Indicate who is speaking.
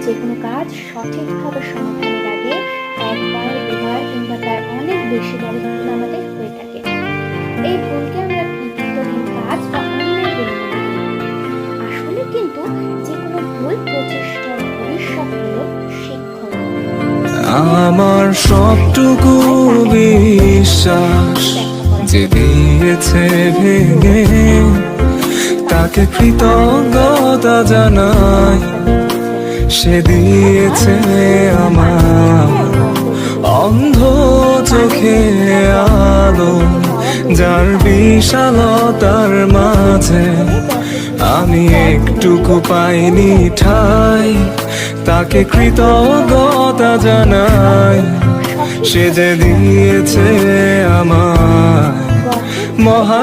Speaker 1: যে কোনো কাজ সঠিকভাবে সমাধানের আগে একবার দুবার কিংবা তার অনেক বেশি বড় ভুল আমাদের হয়ে থাকে। এই ভুলকে আমরা কৃতিত্বহীন কাজ বা অন্যায় বলে মনে করি। আসলে কিন্তু যে কোনো ভুল প্রচেষ্টার ভবিষ্যৎ হলো শিক্ষক।
Speaker 2: আমার সবটুকু বিশ্বাস যে দিয়েছে ভেঙে, তাকে কৃতজ্ঞতা জানাই। সে দিয়েছে আমার অন্ধ চোখে আলো, যার বিশালতার মাঝে আমি একটুকু পাইনি ঠাই। তাকে কৃতজ্ঞতা জানাই, সে যে দিয়েছে আমার মহা